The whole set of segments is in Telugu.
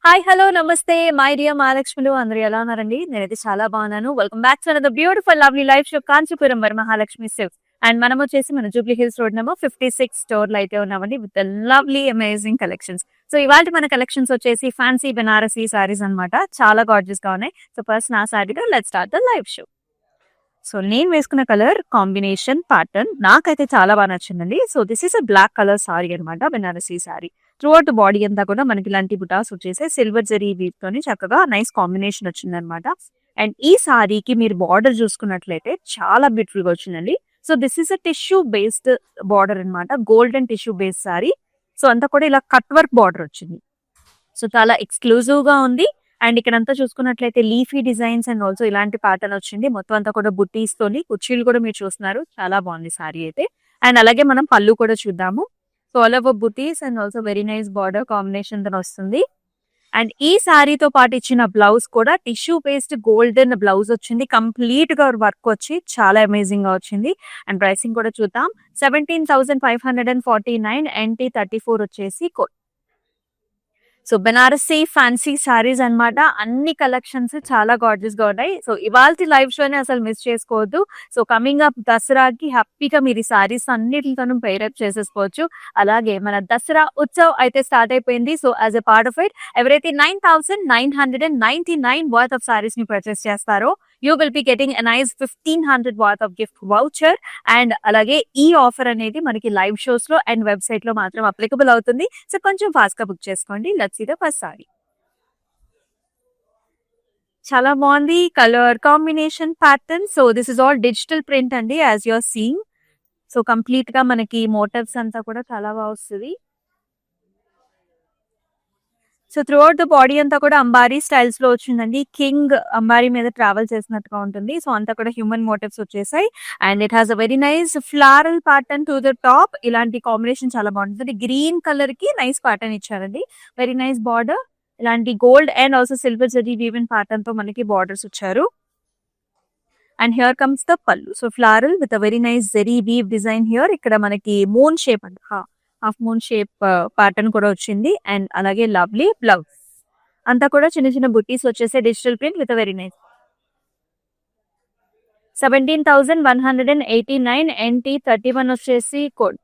హాయ్ హలో నమస్తే మై డియర్ మహాలక్ష్మిలు అందరూ ఎలా ఉన్నారండి? నేనైతే చాలా బాగున్నాను. Welcome back to another beautiful lovely life show Kanchipuram Varamahalakshmi silks. And మనం వచ్చేసి మన Jubilee hills road number 56 store లో అయితే ఉన్నామండి with lovely amazing collections. So ఇవాళ మన కలెక్షన్స్ వచ్చేసి ఫ్యాన్సీ బెనారసీ సారీస్ అన్నమాట. చాలా గార్జియస్ గా ఉన్నాయి. సో ఫస్ట్ నా సారీతో let's start the live show. So నేను వేసుకున్న కలర్ కాంబినేషన్ ప్యాటర్న్ నాకైతే చాలా బాగా నచ్చిందండి. So this is a black colour sari అనమాట, Banarasi sari. Throughout body అంతా కూడా మనకి ఇలాంటి బుటాస్ వచ్చేసి సిల్వర్ జరీ వీవ్ తోని చక్కగా నైస్ కాంబినేషన్ వచ్చిందనమాట. అండ్ ఈ సారీకి మీరు బార్డర్ చూసుకున్నట్లయితే చాలా బ్యూటిఫుల్ గా వచ్చిందండి. So this is a tissue based border అనమాట, golden tissue based sari. So అంతా కూడా ఇలా కట్ వర్క్ బార్డర్ వచ్చింది. సో చాలా ఎక్స్క్లూజివ్ గా ఉంది. అండ్ ఇక్కడంతా చూసుకున్నట్లయితే లీఫీ డిజైన్స్ అండ్ ఆల్సో ఇలాంటి ప్యాటర్న్ వచ్చింది. మొత్తం అంతా కూడా బుట్టీస్ తోని కుర్చీలు కూడా మీరు చూస్తున్నారు. చాలా బాగుంది సారీ అయితే. అండ్ అలాగే మనం పళ్ళు కూడా చూద్దాము. So all over buttis and also very nice border combination తో వస్తుంది. అండ్ ఈ సారీతో పాటు ఇచ్చిన బ్లౌజ్ కూడా టిష్యూ పేస్ట్ గోల్డెన్ బ్లౌజ్ వచ్చింది. కంప్లీట్ గా వర్క్ వచ్చి చాలా అమేజింగ్ గా వచ్చింది. అండ్ ప్రైసింగ్ కూడా చూద్దాం. 17,549 NT34 వచ్చేసి సో బెనారసీ ఫ్యాన్సీ సారీస్ అన్నమాట. అన్ని కలెక్షన్స్ చాలా గార్జియస్ గా ఉన్నాయి. సో ఇవాల్టి లైవ్ షోని అసలు మిస్ చేసుకోవద్దు. సో కమింగ్ అప్ దసరాకి హ్యాపీగా మీరు ఈ సారీస్ అన్నిటితోనూ పేరప్ చేసేసుకోవచ్చు. అలాగే మన దసరా ఉత్సవ్ అయితే స్టార్ట్ అయిపోయింది. So as a part of it ఎవరైతే 9,999 వర్త్ ఆఫ్ సారీస్ ని పర్చేస్ చేస్తారో you will be getting a nice 1,500 worth of gift voucher. And అలాగే ఈ ఆఫర్ అనేది మనకి లైవ్ షోస్ లో అండ్ వెబ్సైట్ లో మాత్రం అప్లికబుల్ అవుతుంది. సో కొంచెం ఫాస్ట్ గా బుక్ చేసుకోండి. Let's see the first sari. చాలా బాగుంది colour combination pattern. So this is all digital print అండి as you are seeing. So complete గా మనకి మోటివ్స్ అంతా కూడా చాలా బాగా వస్తుంది. So throughout the body అంతా కూడా అంబారీ స్టైల్స్ లో వచ్చిందండి. కింగ్ అంబారీ మీద ట్రావెల్ చేసినట్టుగా ఉంటుంది. సో అంతా కూడా హ్యూమన్ మోటివ్స్ వచ్చేసాయి. And it has a very nice floral pattern to the top. ఇలాంటి కాంబినేషన్ చాలా బాగుంటుంది. గ్రీన్ కలర్ కి నైస్ ప్యాటర్న్ ఇచ్చారండి. Very nice border. ఇలాంటి gold and also silver zari woven pattern తో మనకి బార్డర్స్ వచ్చారు. And here comes the pallu. So floral with a very nice zari weave design here. ఇక్కడ మనకి మూన్ షేప్ అండి, హాఫ్ మూన్ షేప్ ప్యాటర్న్ కూడా వచ్చింది. అండ్ అలాగే లవ్లీ బ్లౌజ్ అంతా కూడా చిన్న చిన్న బుట్టీస్ వచ్చేసే digital print with very nice. 17,189 NT31 వచ్చేసి code.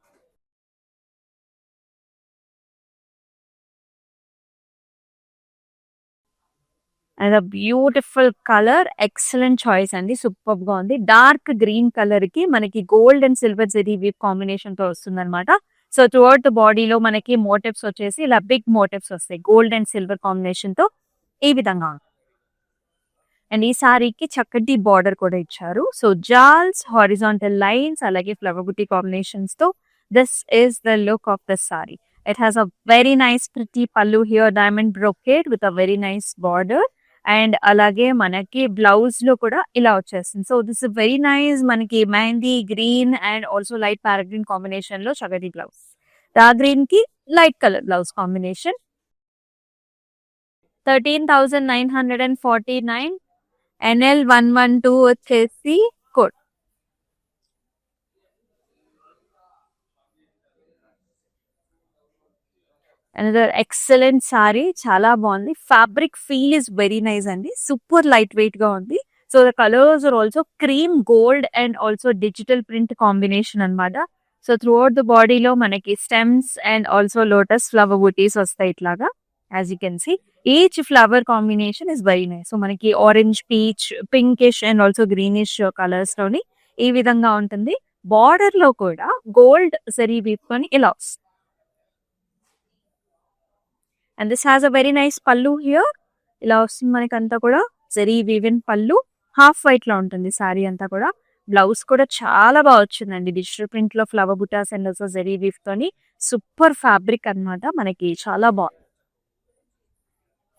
And beautiful colour, excellent choice అండి, సూపర్ గా ఉంది. డార్క్ గ్రీన్ కలర్ కి మనకి gold and silver zari weave combination తో వస్తుంది అనమాట. సో త్రూఅవుట్ ద బాడీలో మనకి మోటివ్స్ వచ్చేసి ఇలా బిగ్ మోటివ్స్ వస్తాయి గోల్డ్ అండ్ సిల్వర్ కాంబినేషన్ తో ఈ విధంగా ఉంది. అండ్ ఈ సారీకి చక్కటి బార్డర్ కూడా ఇచ్చారు. సో జాల్స్, హారిజాంటల్ లైన్స్, అలాగే ఫ్లవర్ బుట్టి కాంబినేషన్స్ తో this is the look of the sari. It has a very nice pretty pallu here, diamond brocade with a very nice border. And అలాగే మనకి బ్లౌజ్ లో కూడా ఇలా వచ్చేస్తుంది. సో దిస్ వెరీ నైస్ మనకి mehndi green and also light parrot green combination లో చక్కటి బ్లౌజ్. డార్క్ గ్రీన్ కి light colour blouse combination. 13,949 NL112 వచ్చేసి కోడ్. అనదర్ ఎక్సలెంట్ సారీ, చాలా బాగుంది. Fabric feel is very nice అండి, సూపర్ లైట్ వెయిట్ గా ఉంది. So the colours are also cream gold and also digital print combination అనమాట. సో త్రూ అవుట్ ద బాడీలో మనకి stems and also lotus flower బూటీస్ వస్తాయి ఇట్లాగా. As you can see each flower combination is very nice. So మనకి orange, peach, pinkish and also greenish colours లోని ఈ విధంగా ఉంటుంది. బార్డర్ లో కూడా గోల్డ్ జరీ వీపుకొని ఇలా వస్తుంది. And this has a very nice pallu here. ఇలా వస్తుంది మనకి అంతా కూడా జరీ వీవెన్ పల్లు. హాఫ్ వైట్ లో ఉంటుంది సారీ అంతా కూడా. బ్లౌజ్ కూడా చాలా బాగా వచ్చిందండి, డిజిటల్ ప్రింట్ లో ఫ్లవర్ బుటాస్ అండ్ ఆల్సో జరీ వీవ్ తోని. సూపర్ ఫ్యాబ్రిక్ అన్నమాట, మనకి చాలా బాగుంది.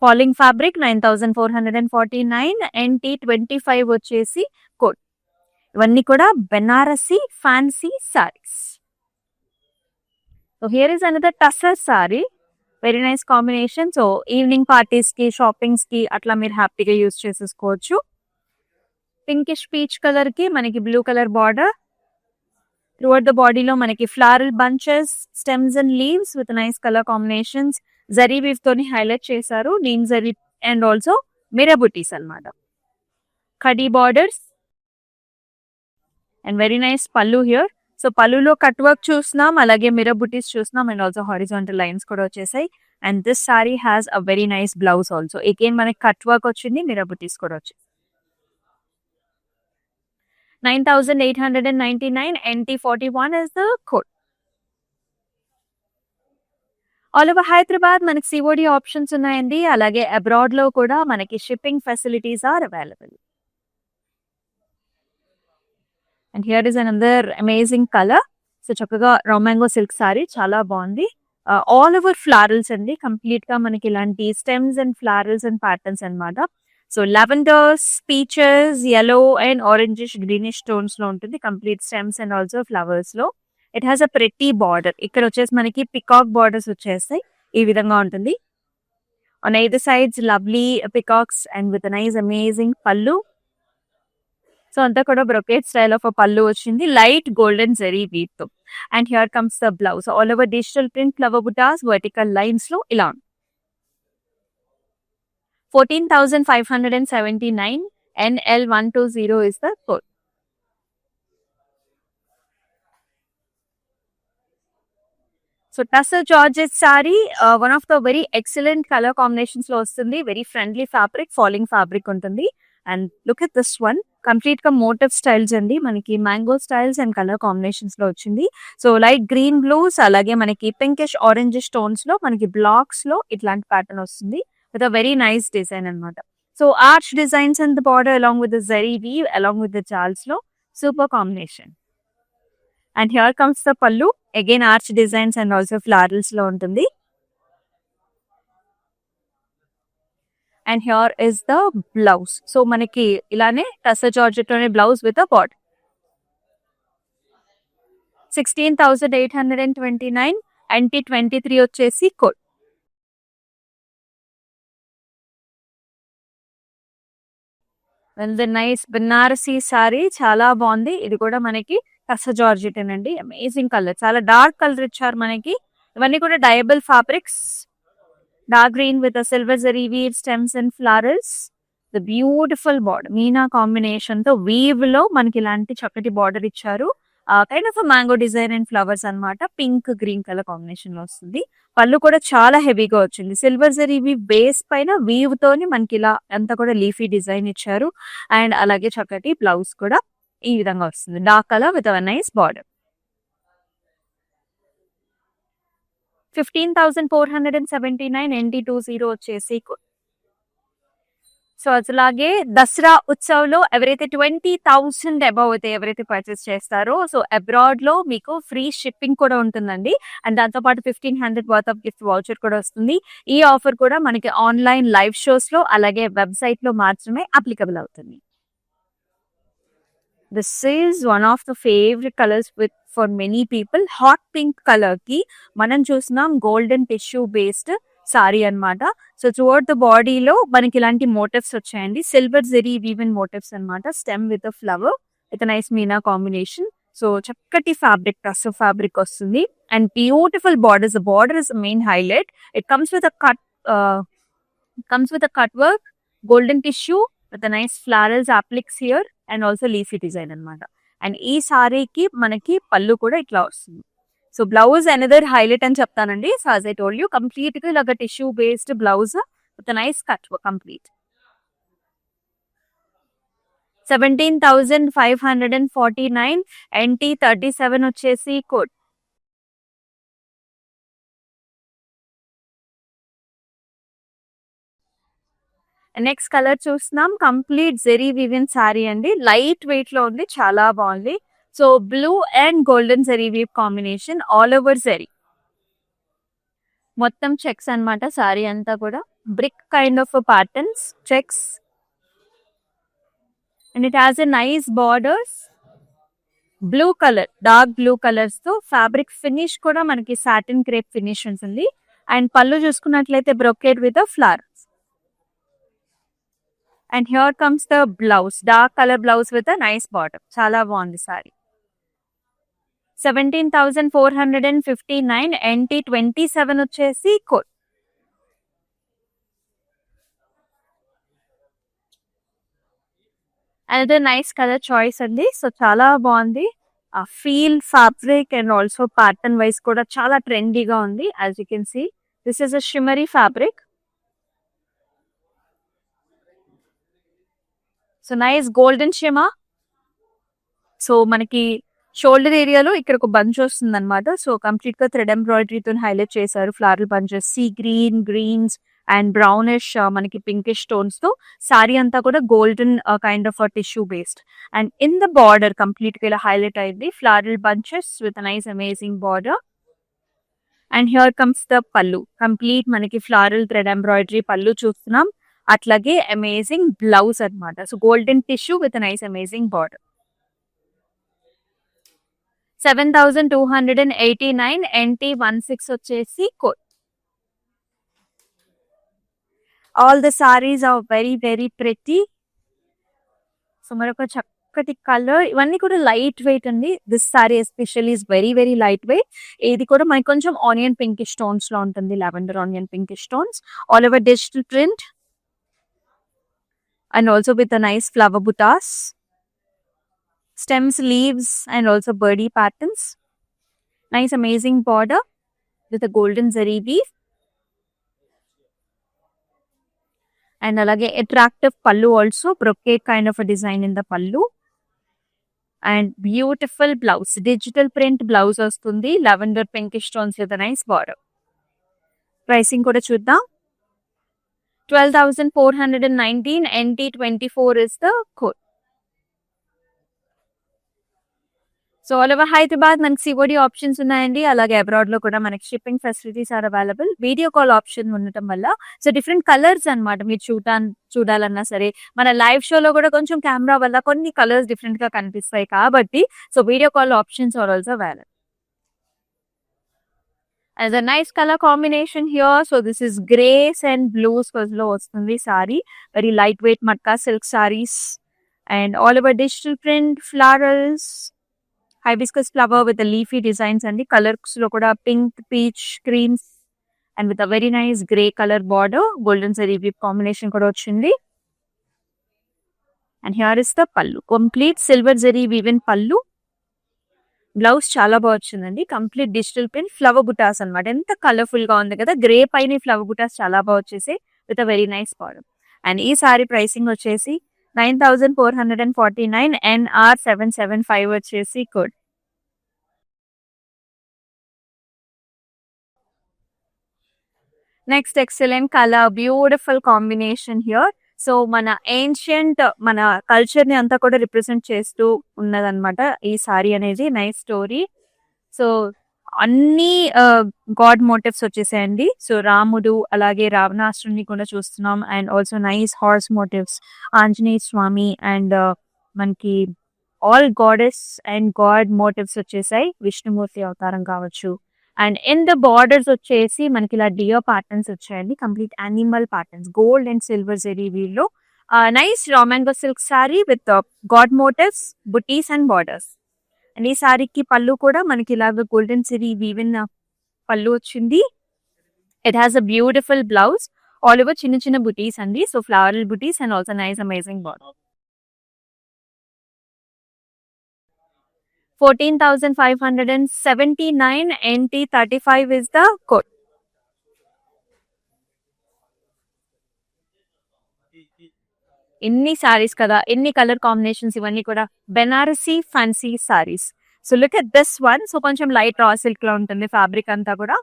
ఫాలింగ్ ఫ్యాబ్రిక్ 9,449 NT25 వచ్చేసి కోడ్. ఇవన్నీ కూడా Banarasi fancy saris. So here is another tussar sorry, very nice combination. So evening parties కి, షాపింగ్స్ కి అట్లా మీరు హ్యాపీగా యూజ్ చేసేసుకోవచ్చు. పింకిష్ పీచ్ కలర్ కి మనకి blue colour border. Throughout the బాడీలో మనకి floral bunches, stems and leaves with nice colour combinations. Zari weave తోని హైలైట్ చేశారు. Neem zari and also mirror బుటీస్ అన్నమాట. కడీ borders and very nice pallu here. So పల్లులో కట్ వర్క్ చూస్తున్నాం, అలాగే మిర్రర్ బుటీస్ చూస్తున్నాం అండ్ ఆల్సో హారిజాంటల్ లైన్స్ కూడా వచ్చేసాయి. And this sari has a very nice blouse also. Again మనకి కట్ వర్క్ వచ్చింది, మిర్రర్ బుటీస్ కూడా వచ్చాయి. 9,899 NT41 is the code. All over Hyderabad మనకి సిఓడి ఆప్షన్స్ ఉన్నాయండి. అలాగే అబ్రాడ్ లో కూడా మనకి shipping facilities are available. And here is another amazing colour. So చక్కగా రా మ్యాంగో సిల్క్ సారీ చాలా బాగుంది. ఆల్ ఓవర్ ఫ్లారల్స్ అండి, కంప్లీట్ గా మనకి ఇలాంటి stems and florals and patterns అన్నమాట. So lavenders, peaches, yellow and orangish greenish tones లో ఉంటుంది. Complete stems and also flowers లో. It has a pretty border. ఇక్కడ వచ్చేసి మనకి పికాక్ బార్డర్స్ వచ్చేస్తాయి. ఈ విధంగా ఉంటుంది. On either sides lovely peacocks and with nice amazing pallu. So అంతా కూడా బ్రొకేట్ స్టైల్ ఆఫ్ పల్లు వచ్చింది, లైట్ గోల్డెన్ జరీ వీవ్ తో. And here comes the blouse. All over digital print flower బుటాస్ వర్టికల్ లైన్స్ లో ఇలా ఉంది. 14,579 NL120 is the code. So tussar georgette sari, one of the very excellent colour combinations లో వస్తుంది. Very friendly fabric, falling fabric ఉంటుంది. And look at this one, complete గా మోటివ్ స్టైల్స్ అండి. మనకి mango styles and colour combinations లో వచ్చింది. సో లైట్ గ్రీన్ బ్లూస్, అలాగే మనకి పింకిష్ ఆరెంజిష్ టోన్స్ లో మనకి బ్లాక్స్ లో ఇట్లాంటి ప్యాటర్న్ వస్తుంది with a very nice design అన్నమాట. So arch designs and the border along with the zari weave along with the jals లో super combination. And here comes the pallu, again arch designs and also florals లో ఉంటుంది. And here is the blouse. So మనకి ఇలానే టసర్ జార్జెట్ లోనే blouse with a border. 16,829 NT23 వచ్చేసి కోడ్. నైస్ బెనారసీ సారీ చాలా బాగుంది. ఇది కూడా మనకి టసర్ జార్జెట్ అండి. అమేజింగ్ కలర్, చాలా డార్క్ కలర్ ఇచ్చారు మనకి. ఇవన్నీ కూడా dyeable fabrics. Dark green with silver zari weave stems and florals. The beautiful border, meena combination తో వీవ్ లో మనకి ఇలాంటి చక్కటి బార్డర్ ఇచ్చారు. Kind of mango design and flowers అన్నమాట. పింక్ గ్రీన్ కలర్ కాంబినేషన్ లో వస్తుంది. పళ్ళు కూడా చాలా హెవీగా వచ్చింది. సిల్వర్ జరీ వీవ్ బేస్ పైన వీవ్ తోని మనకి ఇలా అంతా కూడా లీఫీ డిజైన్ ఇచ్చారు. అండ్ అలాగే చక్కటి బ్లౌజ్ కూడా ఈ విధంగా వస్తుంది, dark colour with a nice border. 15,479 NT20 వచ్చేసి. సో అట్లాగే దసరా ఉత్సవ్లో ఎవరైతే 20,000 అబౌవ్ అయితే ఎవరైతే పర్చేస్ చేస్తారో, సో అబ్రాడ్ లో మీకు ఫ్రీ షిప్పింగ్ కూడా ఉంటుందండి. అండ్ దాంతో పాటు 1,500 వర్త్ ఆఫ్ గిఫ్ట్ వౌచర్ కూడా వస్తుంది. ఈ ఆఫర్ కూడా మనకి ఆన్లైన్ లైవ్ షోస్ లో అలాగే వెబ్సైట్ లో మాత్రమే అప్లికబుల్ అవుతుంది. This is one of the favourite colours with for many people. Hot pink colour కి మనం చూస్తున్నాం గోల్డెన్ టిష్యూ బేస్డ్ సారీ అన్నమాట. సో త్రూఅవుట్ ద బాడీలో మనకి ఇలాంటి మోటివ్స్ వచ్చాయండి. సిల్వర్ జెరీ వీవెన్ మోటివ్స్ అన్నమాట. Stem with flower with nice Meena combination. So చక్కటి ఫ్యాబ్రిక్, టస్సర్ ఫ్యాబ్రిక్ వస్తుంది. And beautiful borders. Border is main highlight. It comes with a cut work, golden tissue with nice florals appliques here and also leafy design అన్నమాట. అండ్ ఈ సారీకి మనకి పళ్ళు కూడా ఇట్లా వస్తుంది. సో బ్లౌజ్ అనదర్ హైలైట్ అని చెప్తానండి. So as I told you, complete గా ఇలాగ tissue based blouse with nice cut complete. 17,549 NT37 వచ్చేసి కోడ్. నెక్స్ట్ కలర్ చూస్తున్నాం. కంప్లీట్ జెరీ వివిన్ సారీ అండి. లైట్ వెయిట్ లో ఉంది, చాలా బాగుంది. So blue and golden zari weave combination, all over zari, మొత్తం చెక్స్ అన్నమాట. సారీ అంతా కూడా brick kind of patterns, checks. And it has a nice borders. Blue colour, dark blue colours తో ఫ్యాబ్రిక్ ఫినిష్ కూడా మనకి సాటిన్ క్రేప్ ఫినిష్ ఉంటుంది. అండ్ పళ్ళు చూసుకున్నట్లయితే brocade with flowers. And here comes the blouse, dark colour blouse with a nice border. చాలా బాగుంది సారీ. 17,459 NT27 వచ్చేసి code. Another nice colour choice అండి. సో చాలా బాగుంది. ఆ feel fabric and also pattern wise కూడా చాలా ట్రెండీగా ఉంది. As you can see this is a shimmery fabric. So nice golden shimmer. So మనకి షోల్డర్ ఏరియాలో ఇక్కడ ఒక బంచ్ వస్తుంది అనమాట. సో కంప్లీట్ గా థ్రెడ్ ఎంబ్రాయిడరీతో హైలైట్ చేశారు. Floral bunches, sea green, greens and brownish మనకి పింకిష్ స్టోన్స్ తో సారీ అంతా కూడా golden kind of tissue based. And in the border complete గా ఇలా హైలైట్ అయింది floral bunches with nice amazing border. And here comes the pallu. Complete మనకి ఫ్లారల్ థ్రెడ్ ఎంబ్రాయిడరీ పల్లు చూస్తున్నాం. అట్లాగే అమేజింగ్ బ్లౌజ్ అనమాట. So golden tissue with nice amazing border. 7,289 NT16 వచ్చేసి code. All the saris are very very pretty. So మరొక చక్కటి కలర్. ఇవన్నీ కూడా లైట్ వెయిట్ అండి. This sari especially is very very light weight. ఇది కూడా మనకి కొంచెం ఆనియన్ పింకిష్ స్టోన్స్ లో ఉంటుంది. Lavender onion pinkish stones all over digital print and also with nice flower butas, stems, leaves and also birdie patterns. Nice amazing border with a golden zari weave. And alage attractive pallu also, brocade kind of a design in the pallu. And beautiful blouse, digital print blouse vastundi, lavender pinkish tones with a nice border. Pricing kuda chuddam. 12,419 NT24 is the code. So all over Hyderabad మనకి సిఓడి ఆప్షన్స్ ఉన్నాయండి. అలాగే అబ్రాడ్ లో కూడా మనకి shipping facilities are available. Video call option ఉండటం వల్ల సో డిఫరెంట్ కలర్స్ అనమాట మీరు చూడాలన్నా సరే. మన లైవ్ షోలో కూడా కొంచెం కెమెరా వల్ల కొన్ని కలర్స్ డిఫరెంట్ గా కనిపిస్తాయి కాబట్టి so video call options are also available. As a nice color combination here. So this is grays and blues లో వస్తుంది sorry. Very light wait matka silk saris and all over digital print ఫ్లవరల్స్, hibiscus flower with the leafy designs and the colors lo kuda pink, peach, creams and with a very nice grey color border. Golden zari weave combination kuda ochindi. And here is the pallu, complete silver zari weave in pallu. Blouse chala baga ochindandi. Complete digital print flower buttas annamata. Enta colorful ga undi kada. Grey paini flower buttas chala baga vachese with a very nice border. And ee saree pricing vachesi 9,449 NR775 వచ్చేసి code. Next excellent colour, beautiful combination here. So మన ఏన్షియంట్ మన కల్చర్ ని అంతా కూడా రిప్రజెంట్ చేస్తూ ఉన్నదన్నమాట ఈ సారీ అనేది. Nice story. సో అన్ని గాడ్ మోటివ్స్ వచ్చేసాయండి. సో రాముడు అలాగే రావణాసురుని కూడా చూస్తున్నాం. And also nice horse motifs, Anjaneya Swami and మనకి all goddess and god motifs వచ్చేసాయి. విష్ణుమూర్తి అవతారం కావచ్చు. అండ్ ఇన్ ద బార్డర్స్ వచ్చేసి మనకి ఇలా డియర్ ప్యాటర్న్స్ వచ్చాయండి. Complete animal patterns gold and silver zari వీల్లో. నైస్ రామాంగో silk sari with god motifs, butis and borders. And ఈ సారీకి పళ్ళు కూడా మనకి ఇలాగ గోల్డెన్ సిరీ వీవిన్ పళ్ళు వచ్చింది. It has a beautiful blouse all over చిన్న చిన్న బుటీస్ అండి. So floral buttis and also nice amazing border. 14,579 NT35 is the code. ఎన్ని సారీస్ కదా, ఎన్ని కలర్ కాంబినేషన్స్, ఇవన్నీ కూడా Banarasi fancy saris. So look at this one. So కొంచెం లైట్ రా సిల్క్ లో ఉంటుంది ఫ్యాబ్రిక్ అంతా కూడా.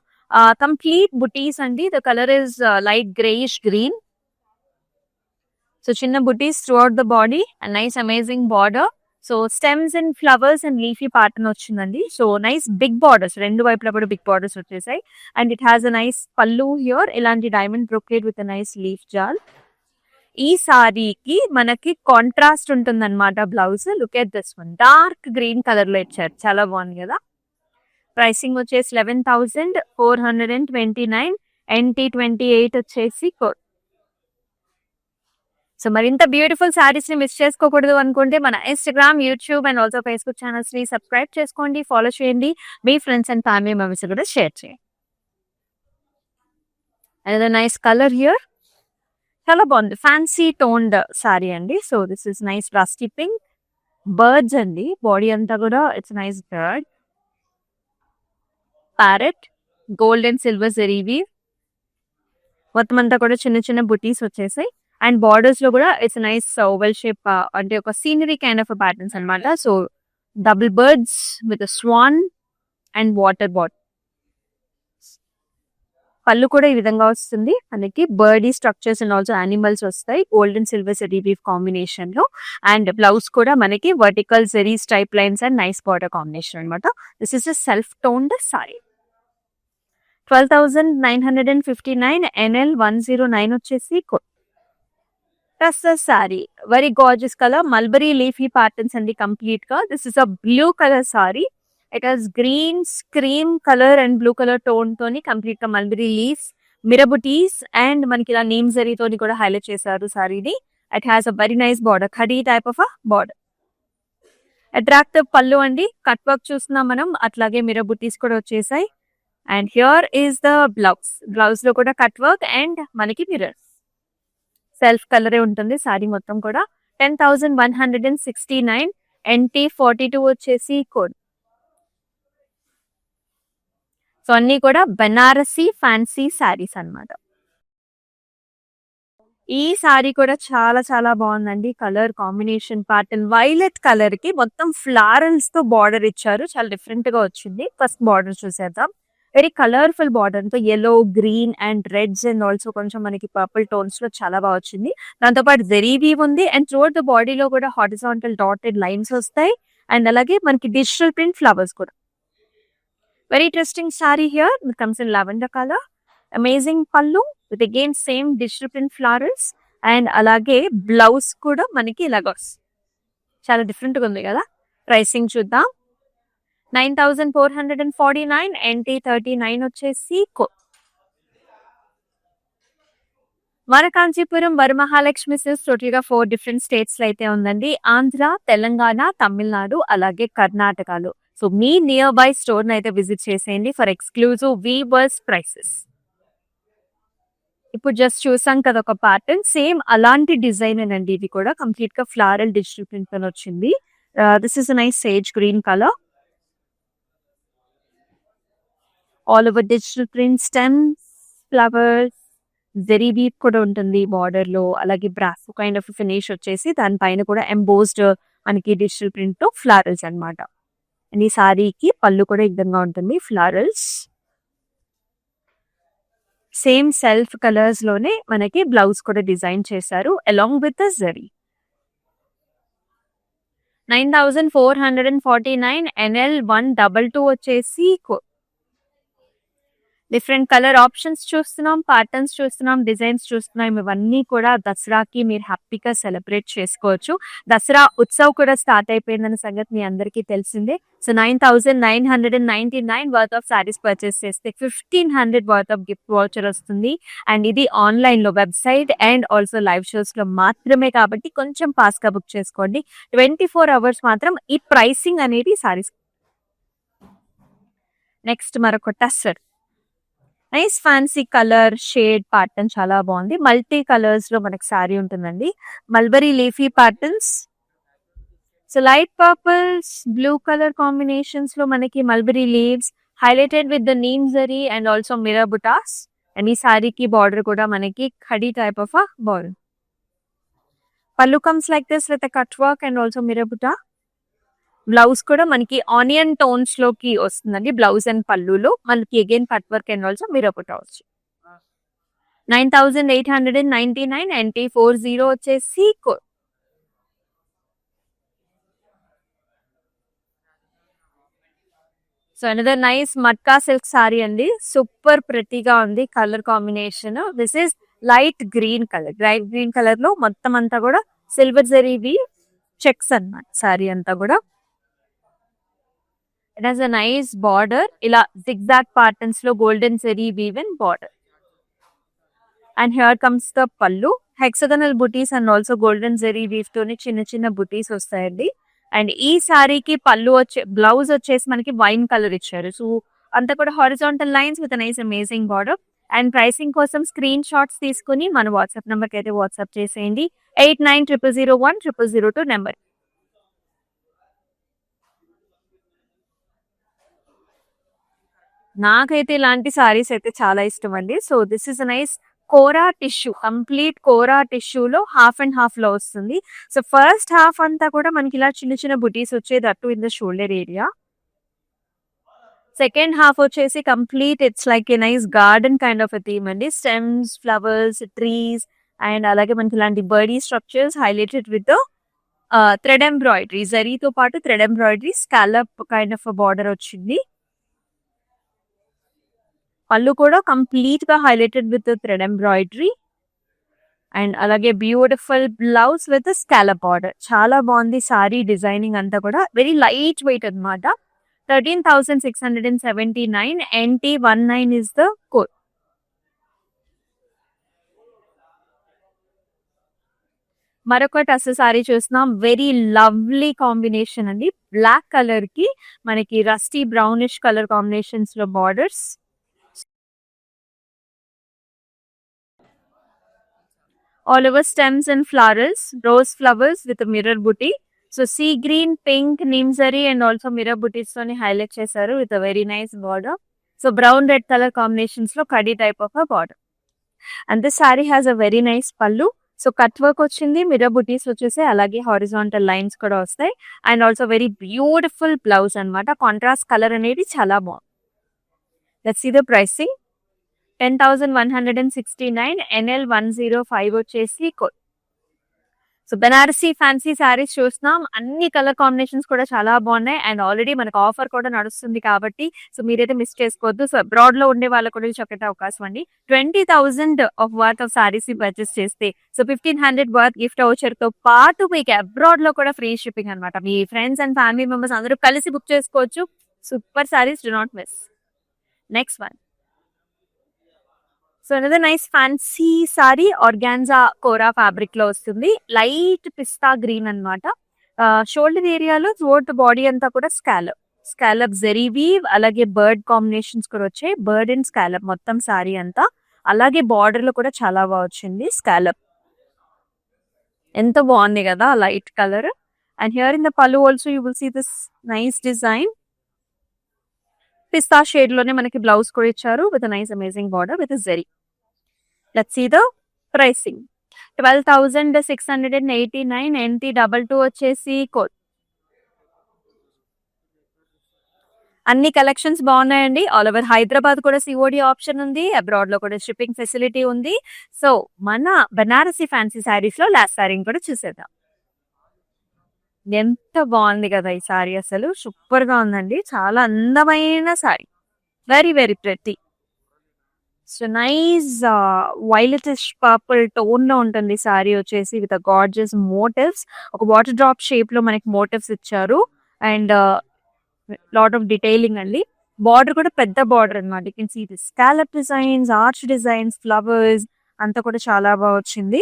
కంప్లీట్ బుటీస్ అండి. The colour is light greyish green. So చిన్న బుటీస్ through out the body and nice amazing border. So stems and flowers and leafy pattern వచ్చిందండి. సో నైస్ బిగ్ బార్డర్స్, రెండు వైపులా కూడా బిగ్ బార్డర్స్ వచ్చేసాయి. And it has a nice pallu here, ఇలాంటి diamond brocade with a nice leaf jaal. ఈ సారీకి మనకి కాంట్రాస్ట్ ఉంటుంది అనమాట blouse. Look at this one, dark green colour లో ఇచ్చారు, చాలా బాగుంది కదా. ప్రైసింగ్ వచ్చేసి 11,429 NT28 వచ్చేసి కోడ్. సో మరింత బ్యూటిఫుల్ సారీస్ ని మిస్ చేసుకోకూడదు అనుకుంటే మన Instagram, YouTube and also Facebook channels ని సబ్స్క్రైబ్ చేసుకోండి, ఫాలో చేయండి, మీ ఫ్రెండ్స్ అండ్ ఫ్యామిలీ మెంబర్స్ కూడా షేర్ చేయండి. Another nice color here. చాలా బాగుంది. ఫ్యాన్సీ టోన్డ్ సారీ అండి. So this is nice rusty pink. Birds అండి. బాడీ అంతా కూడా it's nice bird. Parrot, gold and silver zari weave. మొత్తం అంతా కూడా చిన్న చిన్న బుటీస్ వచ్చేసాయి. అండ్ బార్డర్స్ లో కూడా ఇట్స్ నైస్ ఓవెల్ షేప్, అంటే ఒక సీనరీ కైండ్ ఆఫ్ ప్యాటర్న్స్ అన్నమాట. So double birds with swan and water boat. Pallu కూడా ఈ విధంగా వస్తుంది. మనకి birdie structures and also animals వస్తాయి gold and silver zari weave combination లో. అండ్ బ్లౌజ్ కూడా మనకి vertical zari stripe lines and nice border combination అనమాట. This is a self toned sari. 12,959 NL 109 వచ్చేసి sari. Very gorgeous colour, mulberry leafy patterns అండి కంప్లీట్ గా. This is a blue colour sari. It has green cream colour and blue colour tone తోని కంప్లీట్ గా మల్బరీ లీవ్స్, మిరబుటీస్ అండ్ మనకి ఇలా నీమ్ జరీ తోని కూడా హైలైట్ చేశారు సారీని. It has a very nice border, khadi type of a border. Attractive pallu అండి. కట్ వర్క్ చూస్తున్నాం మనం, అట్లాగే మిరబుటీస్ కూడా వచ్చేసాయి. And here is the blouse. Blouse లో కూడా కట్ వర్క్ అండ్ మనకి మిర్రర్. సెల్ఫ్ కలరే ఉంటుంది సారీ మొత్తం కూడా. 10,169 NT 42 వచ్చేసి కోడ్. సో అన్ని కూడా బనారసి ఫ్యాన్సీ శారీస్ అన్నమాట. ఈ సారీ కూడా చాలా చాలా బాగుందండి. Colour combination pattern violet colour కి మొత్తం ఫ్లారల్స్ తో బార్డర్ ఇచ్చారు. చాలా డిఫరెంట్ గా వచ్చింది. ఫస్ట్ బార్డర్ చూసేద్దాం. వెరీ కలర్ఫుల్ బార్డర్ తో yellow, green and reds and also కొంచెం మనకి పర్పుల్ టోన్స్ లో చాలా బాగా వచ్చింది. దాంతో పాటు జరీ వీవ్ ఉంది అండ్ త్రూఅవుట్ ద బాడీలో కూడా హారిజాంటల్ డాటెడ్ లైన్స్ వస్తాయి. అండ్ అలాగే మనకి డిజిటల్ ప్రింట్ ఫ్లవర్స్ కూడా. Very interesting sari here. It comes in lavender colour. Amazing pallu with again same digital print flowers. And అలాగే బ్లౌజ్ కూడా మనకి ఇలాగ చాలా డిఫరెంట్ గా ఉంది కదా. ప్రైసింగ్ చూద్దాం. 9,449 NT 39 వచ్చేసి మన కాంచీపురం వరమహాలక్ష్మి సిల్క్స్ టోటల్ గా 4 డిఫరెంట్ స్టేట్స్ లో అయితే ఉందండి. ఆంధ్ర, తెలంగాణ, తమిళనాడు అలాగే కర్ణాటకలో. So me near by store అయితే విజిట్ చేసేయండి ఫర్ ఎక్స్క్లూజివ్ వీవర్స్ ప్రైసెస్. ఇప్పుడు జస్ట్ చూసాం కదా ఒక ప్యాటర్న్, సేమ్ అలాంటి డిజైన్ అండి. ఇది కూడా కంప్లీట్ గా ఫ్లారల్ డిజిటల్ ప్రింట్ తో వచ్చింది. This is nice sage green colour. All over digital print, stems, flowers, zari weave కూడా ఉంటుంది బార్డర్ లో. అలాగే బ్రాస్ కైండ్ ఆఫ్ ఫినిష్ వచ్చేసి దానిపైన కూడా ఎంబోస్డ్ మనకి డిజిటల్ ప్రింట్ తో ఫ్లారల్స్ అనమాట. అండ్ ఈ సారీకి పళ్ళు కూడా ఈ విధంగా ఉంటుంది, ఫ్లారల్స్. సేమ్ సెల్ఫ్ కలర్స్ లోనే మనకి బ్లౌజ్ కూడా డిజైన్ చేశారు along with the zari. 9,449 NL 122 వచ్చేసి డిఫరెంట్ కలర్ ఆప్షన్స్ చూస్తున్నాం, ప్యాటర్న్స్ చూస్తున్నాం, డిజైన్స్ చూస్తున్నాం. ఇవన్నీ కూడా దసరాకి మీరు హ్యాపీగా సెలబ్రేట్ చేసుకోవచ్చు. దసరా ఉత్సవ్ కూడా స్టార్ట్ అయిపోయిందన్న సంగతి మీ అందరికీ తెలిసిందే. So 9,999 worth of saris purchase చేస్తే 1,500 వర్త్ ఆఫ్ గిఫ్ట్ వాచర్ వస్తుంది. అండ్ ఇది ఆన్లైన్ లో website and also live shows లో మాత్రమే కాబట్టి కొంచెం ఫాస్ట్ గా బుక్ చేసుకోండి. 24 hours మాత్రం ఈ ప్రైసింగ్ అనేది సారీస్. నెక్స్ట్ మరొక tussar. Nice fancy colour shade pattern చాలా బాగుంది. మల్టీ కలర్స్ లో మనకి సారీ ఉంటుందండి. Mulberry leafy patterns. So light purples, blue colour combinations లో మనకి mulberry leaves highlighted with the neem zari and also mirror butas. And ఈ సారీకి బార్డర్ కూడా మనకి khadi type of a border. Pallu comes like this with cut work and also mirror buta. Blouse కూడా మనకి ఆనియన్ టోన్స్ లోకి వస్తుందండి. బ్లౌజ్ అండ్ పళ్ళులో మనకి again cut work and also mirror buta వచ్చు. 9,899 NT 40 వచ్చేసి so another nice matka silk sari అండి. సూపర్ ప్రెటీగా ఉంది colour combination. This is light green colour. Light green colour లో మొత్తం అంతా కూడా సిల్వర్ జరీవి చెక్స్ అన్నమాట సారీ అంతా కూడా. It has a nice border. ఇలా జిగ్జాగ్ ప్యాటర్న్స్ లో golden zari weave and border. And here comes the pallu. Hexagonal butis and also golden zari weave తోని చిన్న చిన్న బుటీస్ వస్తాయండి. అండ్ ఈ సారీకి పళ్ళు బ్లౌజ్ వచ్చేసి మనకి వైన్ కలర్ ఇచ్చారు. సో అంతా కూడా horizontal lines with nice amazing border. And pricing కోసం స్క్రీన్ షాట్స్ తీసుకుని మన వాట్సాప్ నెంబర్కి అయితే వాట్సాప్ చేసేయండి. 8900010002 నెంబర్. నాకైతే ఇలాంటి సారీస్ అయితే చాలా ఇష్టం అండి. So this is nice kora tissue, complete kora టిష్యూలో హాఫ్ అండ్ హాఫ్ లో వస్తుంది. సో ఫస్ట్ హాఫ్ అంతా కూడా మనకి ఇలా చిన్న చిన్న బుటీస్ వచ్చేది అటు in the shoulder area. Second half వచ్చేసి complete it's like a nice garden kind of a theme అండి. స్టెమ్స్, ఫ్లవర్స్, ట్రీస్ అండ్ అలాగే మనకి ఇలాంటి birdie structures highlighted with thread embroidery, జరీతో పాటు thread embroidery, scallop kind of border వచ్చింది. పళ్ళు కూడా కంప్లీట్ గా highlighted with thread embroidery and అలాగే beautiful blouse with scallop border. చాలా బాగుంది సారీ డిజైనింగ్ అంతా కూడా. వెరీ లైట్ వెయిట్ అనమాట. 13,679. NT19 is the code. మరొకటి అసలు సారీ చూస్తున్నాం. వెరీ లవ్లీ కాంబినేషన్ అండి. బ్లాక్ కలర్ కి మనకి రస్టీ బ్రౌనిష్ కలర్ కాంబినేషన్స్ లో borders. All over stems and florals, rose flowers with a mirror booty. So sea green, pink, neem zari and also mirror booties toni highlight chesaru with a very nice border. So brown red color combinations lo kadi type of a border. And this saree has a very nice pallu. So cut work వచ్చింది, mirror booties వచ్చేసి అలాగే horizontal lines కూడా వస్తాయి and also very beautiful blouse అన్నమాట. కాంట్రాస్ట్ కలర్ అనేది చాలా బాగుంది. Let's see the pricing. 10,169. NL105 వచ్చేసి code. So Banarasi fancy saris చూస్తున్నాం. అన్ని కలర్ కాంబినేషన్స్ కూడా చాలా బాగున్నాయి అండ్ ఆల్రెడీ మనకు ఆఫర్ కూడా నడుస్తుంది కాబట్టి సో మీరైతే మిస్ చేసుకోవద్దు. సో అబ్రాడ్ లో ఉండే వాళ్ళకు కూడా చక్కటి అవకాశం అండి. 20,000 ఆఫ్ వర్త్ ఆఫ్ శారీస్ ని పర్చేస్ చేస్తే సో 1,500 వర్త్ గిఫ్ట్ వౌచర్ తో పాటు మీకు అబ్రాడ్ లో కూడా ఫ్రీ షిప్పింగ్ అనమాట. మీ ఫ్రెండ్స్ అండ్ ఫ్యామిలీ మెంబర్స్ అందరూ కలిసి బుక్ చేసుకోవచ్చు. Super saris, do not miss. Next one. So another nice fancy sari organza kora fabric లో వస్తుంది. లైట్ పిస్తా గ్రీన్ అన్నమాట. షోల్డర్ ఏరియాలో త్రూఅవుట్ బాడీ అంతా కూడా స్కాలప్ జెరీ వీవ్ అలాగే బర్డ్ కాంబినేషన్స్ కూడా వచ్చాయి. బర్డ్ అండ్ స్కాలప్ మొత్తం సారీ అంతా. అలాగే బార్డర్ లో కూడా చాలా బాగా వచ్చింది స్కాలప్. ఎంత బాగుంది కదా light colour. And here in the pallu also you will see this nice design. పిస్తా షేడ్ లోనే మనకి బ్లౌజ్ కూడా ఇచ్చారు with nice amazing border with zari. Let's see the pricing. 12,689. NT22 వచ్చేసి కోడ్. అన్ని కలెక్షన్స్ బాగున్నాయండి. ఆల్ ఓవర్ హైదరాబాద్ కూడా సిఓడి ఆప్షన్ ఉంది. అబ్రాడ్ లో కూడా షిప్పింగ్ ఫెసిలిటీ ఉంది. సో మన బనారసి ఫ్యాన్సీ శారీస్ లో లాస్ట్ సారీ కూడా చూసేద్దాం. ఎంత బాగుంది కదా ఈ సారీ, అసలు సూపర్ గా ఉందండి. చాలా అందమైన sari, very very pretty. So nice violetish purple tone లో ఉంటుంది సారీ వచ్చేసి విత్ గార్జియస్ మోటివ్స్. ఒక వాటర్ డ్రాప్ షేప్ లో మనకి మోటివ్స్ ఇచ్చారు అండ్ లాట్ ఆఫ్ డీటెయిలింగ్ అండి. బార్డర్ కూడా పెద్ద బార్డర్ అనమాట. You can see this scallop designs, arch designs, flowers అంతా కూడా చాలా బాగా వచ్చింది.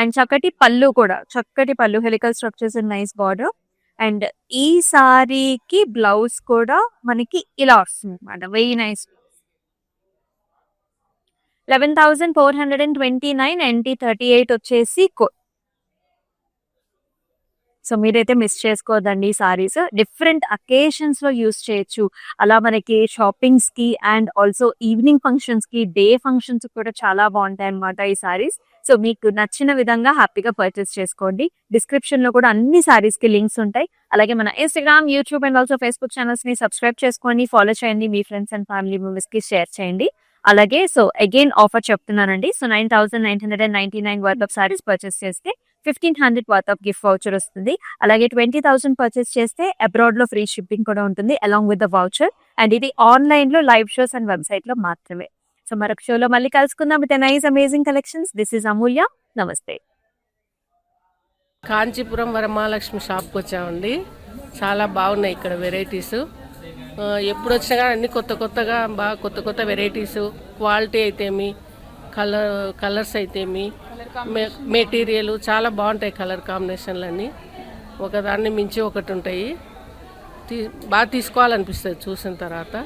అండ్ చక్కటి పళ్ళు కూడా, చక్కటి పళ్ళు, helical structures and nice border. And ఈ సారీకి బ్లౌజ్ కూడా మనకి ఇలా వస్తుంది అనమాట. Very nice. 11,429. NT38 వచ్చేసి కోడ్. సో మీరైతే మిస్ చేసుకోవద్దండి. ఈ సారీస్ డిఫరెంట్ అకేషన్స్ లో యూస్ చేయొచ్చు. అలా మనకి షాపింగ్స్ కి అండ్ ఆల్సో ఈవినింగ్ ఫంక్షన్స్ కి, డే ఫంక్షన్స్ కూడా చాలా బాగుంటాయి అనమాట ఈ సారీస్. సో మీకు నచ్చిన విధంగా హ్యాపీగా పర్చేస్ చేసుకోండి. డిస్క్రిప్షన్ లో కూడా అన్ని సారీస్ కి లింక్స్ ఉంటాయి. అలాగే మన Instagram, YouTube and also Facebook channels ని సబ్స్క్రైబ్ చేసుకోండి, ఫాలో చేయండి, మీ ఫ్రెండ్స్ అండ్ ఫ్యామిలీ మెంబర్స్ కి షేర్ చేయండి. అలాగే సో అగైన్ ఆఫర్ చెప్తున్నానండి. So 9,999 worth of saris purchase చేస్తే 1,500 వర్త్ ఆఫ్ గిఫ్ట్ వౌచర్ వస్తుంది. అలాగే 20,000 పర్చేస్ చేస్తే అబ్రాడ్ లో ఫ్రీ షిప్పింగ్ కూడా ఉంటుంది along with the voucher. And ఇది ఆన్లైన్ లో లైవ్ షోస్ అండ్ వెబ్సైట్ లో మాత్రమే. సో మరొక షోలో మళ్ళీ కలుసుకుందాం with nice amazing collections. This is Amulya. నమస్తే. కాంచీపురం వరమహాలక్ష్మి షాప్కి వచ్చామండి. చాలా బాగున్నాయి ఇక్కడ వెరైటీస్. ఎప్పుడు వచ్చినా కానీ అన్ని కొత్తగా బాగా కొత్త వెరైటీస్, క్వాలిటీ అయితేమి, కలర్స్ అయితేమి, మెటీరియల్ చాలా బాగుంటాయి. కలర్ కాంబినేషన్లు అన్నీ ఒకదాన్ని మించి ఒకటి ఉంటాయి. బాగా తీసుకోవాలనిపిస్తుంది చూసిన తర్వాత.